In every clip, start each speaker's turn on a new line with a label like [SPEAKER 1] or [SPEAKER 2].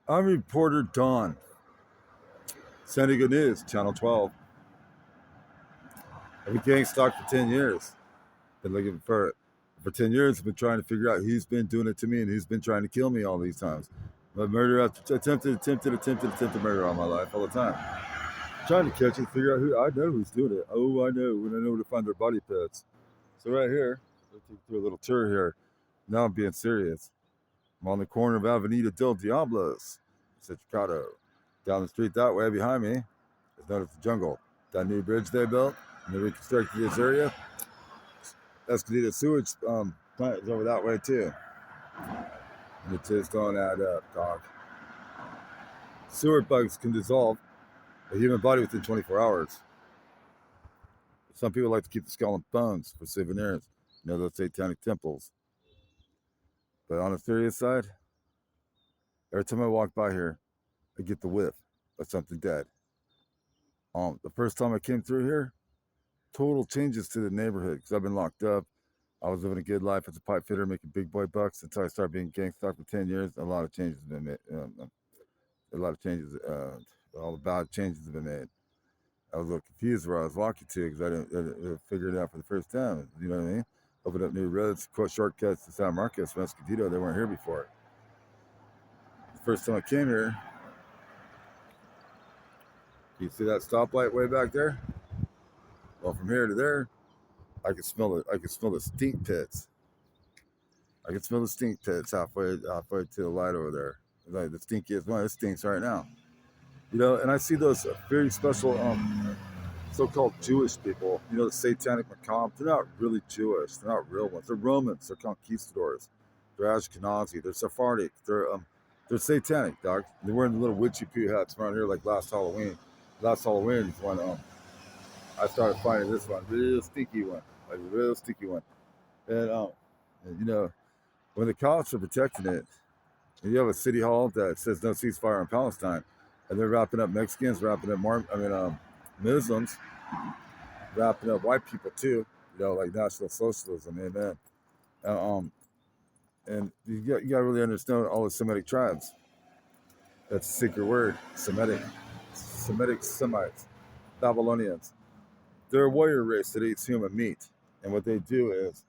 [SPEAKER 1] I'm reporter Don. San Diego News, Channel 12. I've been gang stalked for 10 years. Been looking for 10 years. I've been trying to figure out who's been doing it to me and who's been trying to kill me all these times. But murder after attempted murder all my life, all the time. Trying to catch it, figure out who. I know who's doing it. Oh, I know. And I know where to find their body pits. So right here, let's do a little tour here. Now I'm being serious. I'm on the corner of Avenida del Diablos, Chicago. Down the street that way behind me is known as the jungle. That new bridge they built and they reconstructed this area. Escondido sewage plant is over that way too. And it just don't add up, dog. Sewer bugs can dissolve a human body within 24 hours. Some people like to keep the skull and bones for souvenirs, those satanic temples. But on the serious side, every time I walk by here, I get the whiff of something dead. The first time I came through here, total changes to the neighborhood because I've been locked up. I was living a good life as a pipe fitter, making big boy bucks until I started being gang stalked for 10 years. A lot of changes have been made. A lot of changes, all the bad changes have been made. I was a little confused where I was walking to because I didn't figure it out for the first time. You know what I mean? Opened up new roads, shortcuts to San Marcos from Escondido. They weren't here before. The first time I came here, you see that stoplight way back there? Well, from here to there, I could smell it. I could smell the stink pits. I can smell the stink pits halfway to the light over there. Like the stinkiest one. It stinks right now. And I see those very special so-called Jewish people. The satanic macabre. They're not really Jewish. They're not real ones. They're Romans. They're conquistadors. They're Ashkenazi. They're Sephardic. They're satanic, dog. They're wearing the little witchy poo hats around here like last Halloween. Last Halloween is when I started finding this one, real stinky one, like a real sticky one. And when the cops are protecting it, and you have a city hall that says no ceasefire in Palestine, and they're wrapping up Mexicans, wrapping up Muslims, wrapping up white people too, like National Socialism, amen. And you got to really understand all the Semitic tribes. That's a secret word, Semites, Babylonians. They're a warrior race that eats human meat, and what they do is,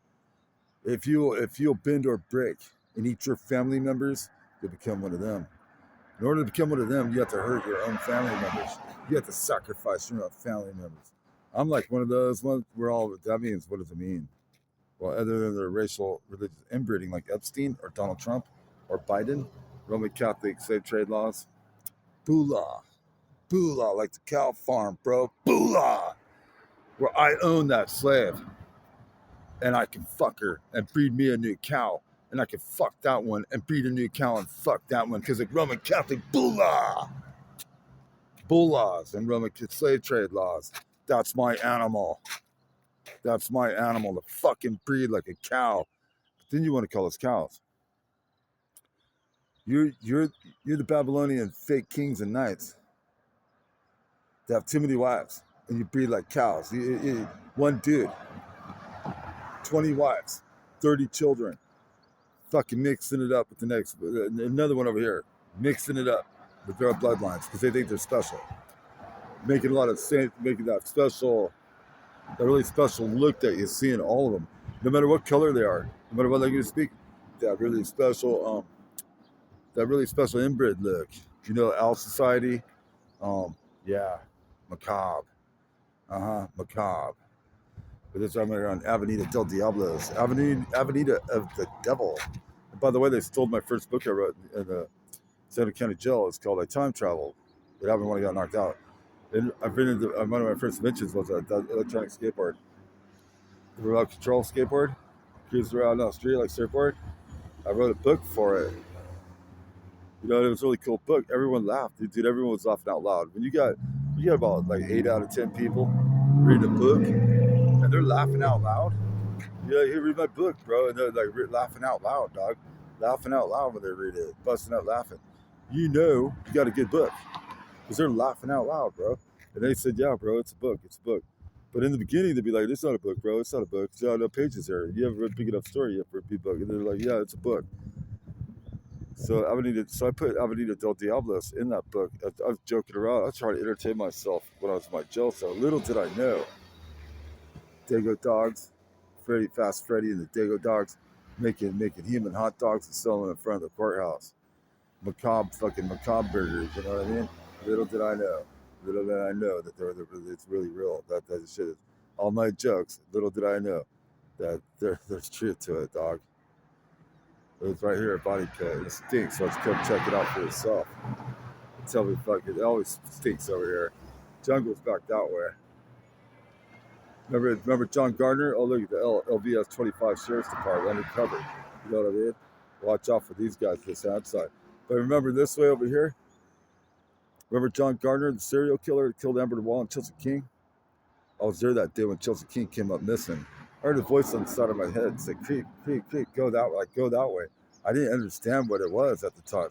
[SPEAKER 1] if you'll bend or break and eat your family members, you'll become one of them. In order to become one of them, you have to hurt your own family members. You have to sacrifice your own family members. I'm like one of those ones where that means, what does it mean? Well, other than their racial, religious inbreeding like Epstein or Donald Trump or Biden, Roman Catholic slave trade laws, Bula, like the cow farm, bro, Bula, where I own that slave and I can fuck her and breed me a new cow. And I can fuck that one and breed a new cow and fuck that one because of Roman Catholic bull laws and Roman slave trade laws. That's my animal. That's my animal to fucking breed like a cow. But then you want to call us cows. You're the Babylonian fake kings and knights that have too many wives and you breed like cows. One dude, 20 wives, 30 children. Fucking mixing it up with the next, another one over here, mixing it up with their bloodlines because they think they're special. Making that really special look that you see in all of them, no matter what color they are, no matter what language you speak, that really special inbred look. Owl Society, yeah, macabre, macabre. But this time we're on Avenida del Diablos, Avenida of the Devil. And by the way, they stole my first book I wrote in the Santa County Jail. It's called I Time Travel. But I haven't want to get knocked out. And I've been into one of my first inventions was an electronic skateboard, the remote control skateboard. Cruised around on the street like surfboard. I wrote a book for it. It was a really cool book. Everyone laughed, dude. Everyone was laughing out loud. When you got about like 8 out of 10 people reading a book and they're laughing out loud. Yeah, you read my book, bro, and they're like laughing out loud, dog. Laughing out loud when they read it, busting out laughing. You got a good book because they're laughing out loud, bro. And they said, yeah, bro, it's a book. But in the beginning, they'd be like, it's not a book, bro. It's not a book. It's not no pages there. You have a big enough story, you have for a big book. And they're like, yeah, it's a book. So I put Avenida del Diablos in that book. I was joking around. I was trying to entertain myself when I was in my jail cell. Little did I know, Dago Dogs, Fast Freddy and the Dago Dogs, making human hot dogs and selling them in front of the courthouse. Macabre burgers. You know what I mean? Little did I know. Little did I know that it's really real. That shit is all my jokes. Little did I know that there's truth to it, dog. It was right here at Body Pit. It stinks, so let's come check it out for yourself. Tell me, it always stinks over here. Jungle's back that way. Remember John Gardner? Oh, look at the LVS 25 Sheriff's Department undercover. You know what I mean? Watch out for these guys this outside. But remember this way over here? Remember John Gardner, the serial killer that killed Amber Wall and Chelsea King? I was there that day when Chelsea King came up missing. I heard a voice on the side of my head say, creep, go that way, go that way. I didn't understand what it was at the time.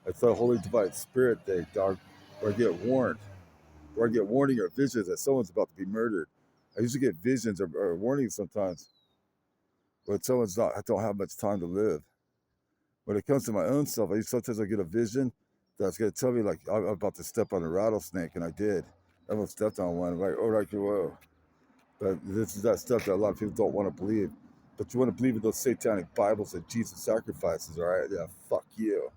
[SPEAKER 1] It's the Holy Divine Spirit thing, dog, where I get warned. Where I get warning or visions that someone's about to be murdered. I usually get visions or warnings sometimes. But someone's not, I don't have much time to live. When it comes to my own self, sometimes I get a vision that's going to tell me, like, I'm about to step on a rattlesnake, and I did. I almost stepped on one. I'm like, oh, like, whoa. But this is that stuff that a lot of people don't want to believe. But you want to believe in those satanic Bibles that Jesus sacrifices, all right? Yeah, fuck you.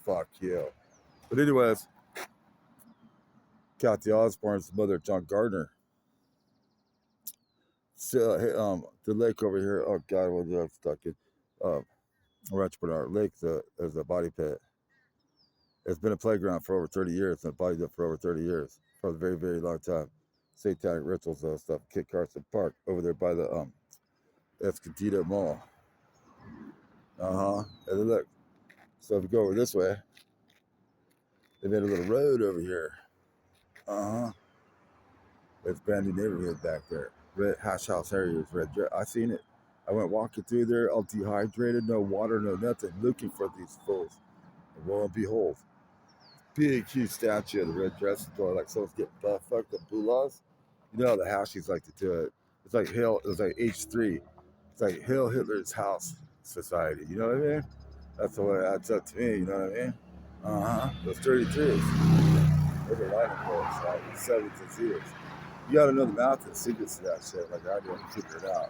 [SPEAKER 1] Fuck you. But anyways, Kathy Osborne's the mother of John Gardner. So, hey, the lake over here, oh God, what did I stuck in? Rancho Bernard Lake is a body pit. It's been a playground for over 30 years, and a body pit for over 30 years, for a very, very long time. Satanic rituals and stuff. Kit Carson Park over there by the Escondido Mall. And then look, so if you go over this way, they made a little road over here. It's a brand new neighborhood back there. Red Hash House areas, red. I seen it. I went walking through there, all dehydrated, no water, no nothing, looking for these fools. And lo and behold, big, huge statue of the red dress door, like someone's getting butt fucked up bulas. You know how the Hashies like to do it. It's like Hail, it was like H3. It's like Hail Hitler's House Society. You know what I mean? That's the way it adds up to me. You know what I mean? Those 33s. Those are lighting bulbs, like 7s and zeros. You gotta know the math and secrets to that shit, like I do, and figure it out.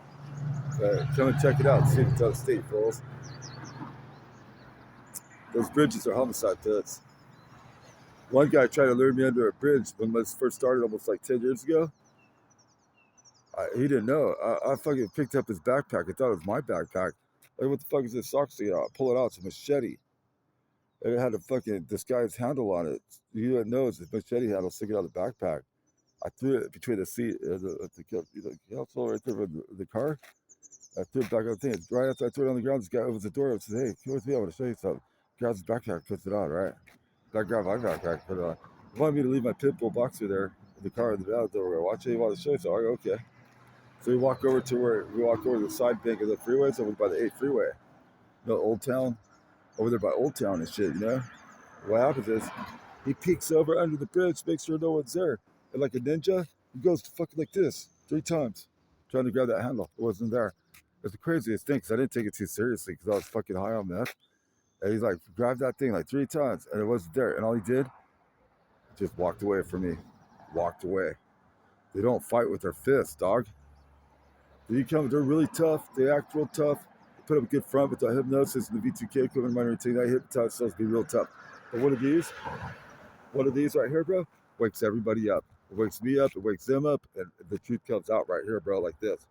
[SPEAKER 1] But come and check it out, see if it's out of state, fools. Those bridges are homicide pits. One guy tried to lure me under a bridge when this first started almost like 10 years ago. He didn't know. I fucking picked up his backpack. I thought it was my backpack. Like, what the fuck is this sock sticking out? I pull it out, it's a machete. And it had a fucking disguised handle on it. You didn't know it's a machete handle sticking out of the backpack. I threw it between the seat, the console right there in the car. I threw it back on the thing. Right after I threw it on the ground, this guy opens the door and says, hey, come with me, I want to show you something. Grabs his backpack, puts it on, right? I grabbed my backpack, put it on. He wanted me to leave my pit bull boxer there in the car in the van door. Watch it, he wanted to show you something. I go, okay. So we walk over the side bank of the freeways over by the 8 freeway. You know, Old Town? Over there by Old Town and shit, you know? What happens is, he peeks over under the bridge, makes sure no one's there. And like a ninja, he goes fucking like this 3 times, trying to grab that handle. It wasn't there. It's the craziest thing, because I didn't take it too seriously, because I was fucking high on meth. And he's like, grab that thing like 3 times, and it wasn't there. And all he did, just walked away from me. Walked away. They don't fight with their fists, dog. They're really tough. They act real tough. They put up a good front, but the hypnosis and the V2K equipment minor routine, I hypnotize themselves to be real tough. But one of these right here, bro, wakes everybody up. It wakes me up, it wakes them up, and the truth comes out right here, bro, like this.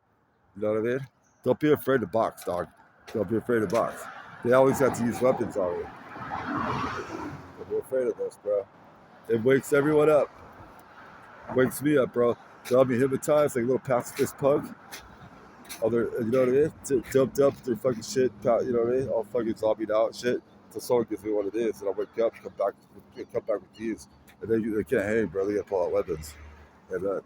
[SPEAKER 1] You know what I mean? Don't be afraid to box, dog. Don't be afraid to box. They always have to use weapons on you. Don't be afraid of this, bro. It wakes everyone up. Wakes me up, bro. So I'll be hypnotized like a little pacifist pug. You know what I mean? Dumped up through fucking shit, you know what I mean? All fucking zombied out and shit. Until someone gives me what it is, and I wake up, come back with these. And they can't hang, bro. They gotta pull out weapons. And